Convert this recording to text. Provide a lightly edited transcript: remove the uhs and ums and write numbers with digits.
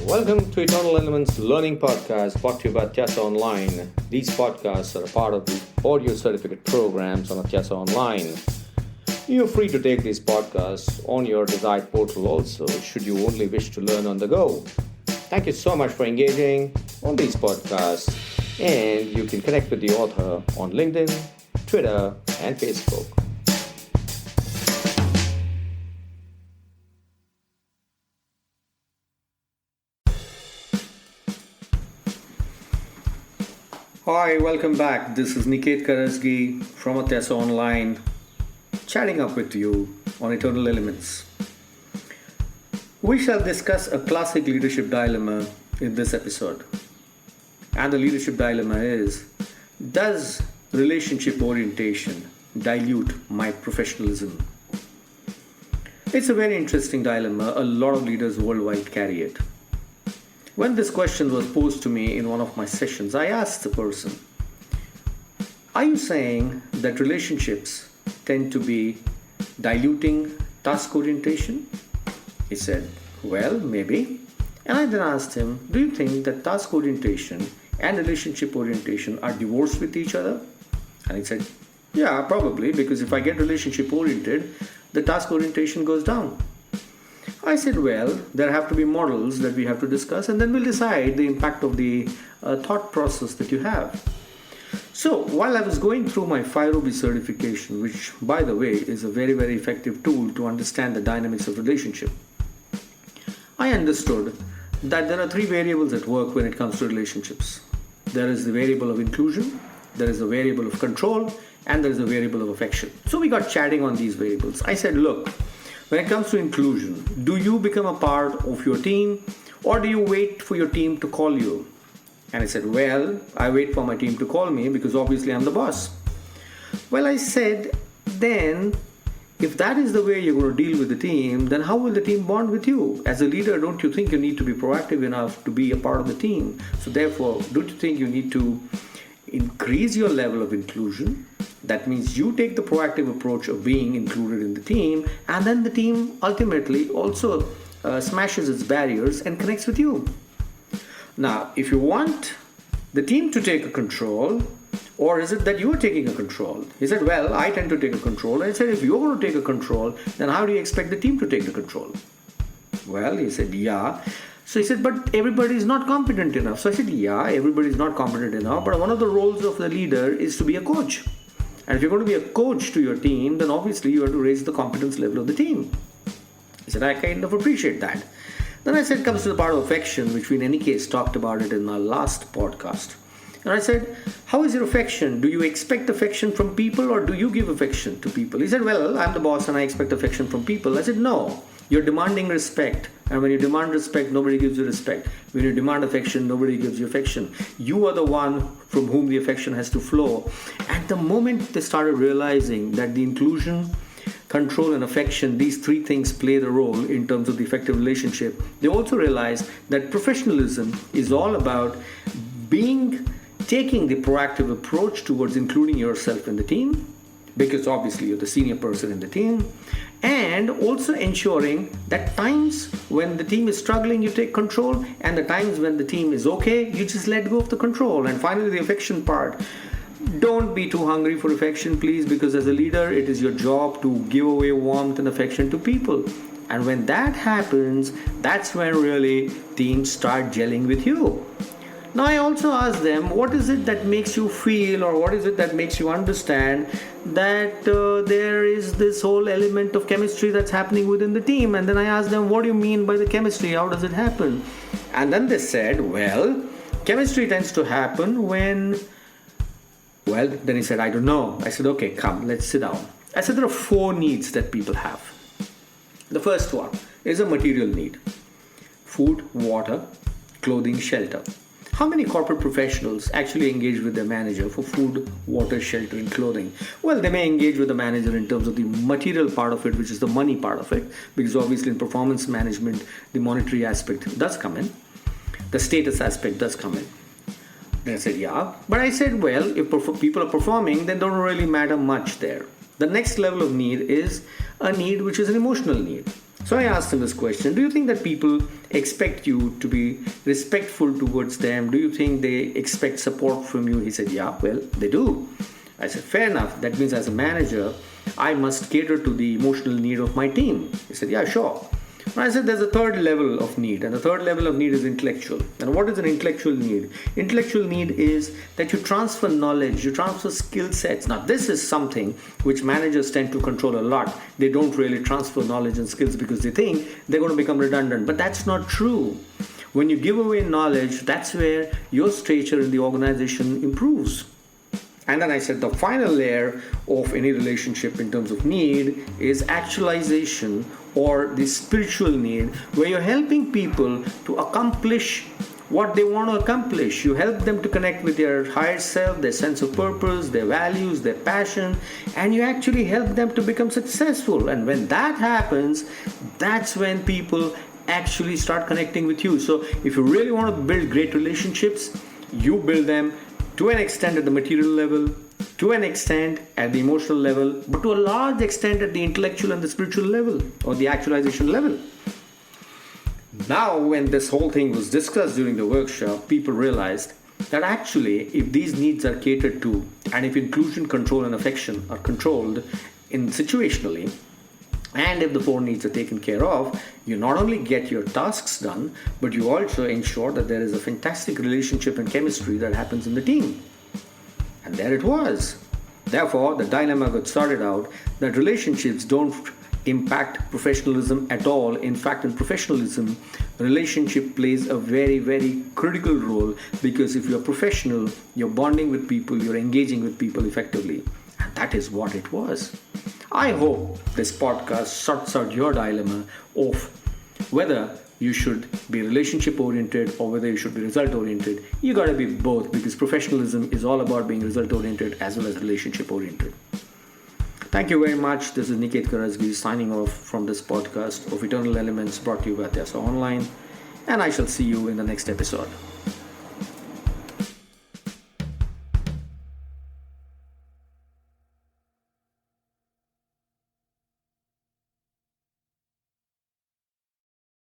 Welcome to Eternal Elements Learning Podcast, brought to you by Atyasa Online. These podcasts are a part of the audio certificate programs on Atyasa Online. You're free to take these podcasts on your desired portal also, should you only wish to learn on the go. Thank you so much for engaging on these podcasts, and you can connect with the author on LinkedIn, Twitter, and Facebook. Hi, welcome back. This is Niket Karajagi from Atyasa Online, chatting up with you on Eternal Elements. We shall discuss a classic leadership dilemma in this episode. And the leadership dilemma is, does relationship orientation dilute my professionalism? It's a very interesting dilemma. A lot of leaders worldwide carry it. When this question was posed to me in one of my sessions, I asked the person, are you saying that relationships tend to be diluting task orientation? He said, well, maybe. And I then asked him, do you think that task orientation and relationship orientation are divorced with each other? And he said, yeah, probably, because if I get relationship oriented, the task orientation goes down. I said, well, there have to be models that we have to discuss, and then we'll decide the impact of the thought process that you have. So while I was going through my FIRO-B certification, which, by the way, is a very, very effective tool to understand the dynamics of relationship, I understood that there are three variables at work when it comes to relationships. There is the variable of inclusion, there is a variable of control, and there is a variable of affection. So we got chatting on these variables. I said, look, when it comes to inclusion, do you become a part of your team, or do you wait for your team to call you? And I said, well, I wait for my team to call me because obviously I'm the boss. Well, I said, then if that is the way you're going to deal with the team, then how will the team bond with you? As a leader, don't you think you need to be proactive enough to be a part of the team? So therefore, don't you think you need to increase your level of inclusion? That means you take the proactive approach of being included in the team, and then the team ultimately also smashes its barriers and connects with you. Now, if you want the team to take a control, or is it that you are taking a control? He said, well, I tend to take a control. And I said, if you're going to take a control, then how do you expect the team to take the control? Well, he said, yeah. So he said, but everybody is not competent enough. So I said, yeah, everybody is not competent enough, but one of the roles of the leader is to be a coach. And if you're going to be a coach to your team, then obviously you have to raise the competence level of the team. He said, I kind of appreciate that. Then I said, comes to the part of affection, which we in any case talked about it in our last podcast. And I said, how is your affection? Do you expect affection from people, or do you give affection to people? He said, well, I'm the boss and I expect affection from people. I said, no, you're demanding respect. And when you demand respect, nobody gives you respect. When you demand affection, nobody gives you affection. You are the one from whom the affection has to flow. And the moment they started realizing that the inclusion, control, and affection, these three things play the role in terms of the effective relationship, they also realized that professionalism is all about taking the proactive approach towards including yourself in the team, because obviously you're the senior person in the team, and also ensuring that times when the team is struggling, you take control, and the times when the team is okay, you just let go of the control. And finally, the affection part. Don't be too hungry for affection, please, because as a leader, it is your job to give away warmth and affection to people. And when that happens, that's when really teams start gelling with you. Now, I also asked them, what is it that makes you feel, or what is it that makes you understand that there is this whole element of chemistry that's happening within the team? And then I asked them, what do you mean by the chemistry? How does it happen? And then they said, well, chemistry tends to happen when... Well, then he said, I don't know. I said, okay, come, let's sit down. I said, there are 4 needs that people have. The first one is a material need. Food, water, clothing, shelter. How many corporate professionals actually engage with their manager for food, water, shelter, and clothing? Well, they may engage with the manager in terms of the material part of it, which is the money part of it, because obviously in performance management, the monetary aspect does come in. The status aspect does come in. Then I said, yeah. But I said, well, if people are performing, then don't really matter much there. The next level of need is a need which is an emotional need. So I asked him this question: do you think that people expect you to be respectful towards them? Do you think they expect support from you? He said, yeah, well, they do. I said, fair enough. That means as a manager, I must cater to the emotional need of my team. He said, yeah, sure. And I said, there's a third level of need, and the third level of need is intellectual. And what is an intellectual need? Intellectual need is that you transfer knowledge, you transfer skill sets. Now, this is something which managers tend to control a lot. They don't really transfer knowledge and skills because they think they're going to become redundant. But that's not true. When you give away knowledge, that's where your stature in the organization improves. And then I said the final layer of any relationship in terms of need is actualization, or the spiritual need, where you're helping people to accomplish what they want to accomplish. You help them to connect with their higher self, their sense of purpose, their values, their passion, and you actually help them to become successful. And when that happens, that's when people actually start connecting with you. So if you really want to build great relationships, you build them to an extent at the material level, to an extent at the emotional level, but to a large extent at the intellectual and the spiritual level, or the actualization level. Now, when this whole thing was discussed during the workshop, people realized that actually, if these needs are catered to, and if inclusion, control, and affection are controlled situationally, and if the four needs are taken care of, you not only get your tasks done, but you also ensure that there is a fantastic relationship and chemistry that happens in the team. And there it was. Therefore, the dilemma got started out that relationships don't impact professionalism at all. In fact, in professionalism, relationship plays a very, very critical role, because if you're professional, you're bonding with people, you're engaging with people effectively. And that is what it was. I hope this podcast sorts out your dilemma of whether you should be relationship oriented or whether you should be result oriented. You got to be both, because professionalism is all about being result oriented as well as relationship oriented. Thank you very much. This is Niket Karajagi signing off from this podcast of Eternal Elements, brought to you by Teso Online, and I shall see you in the next episode.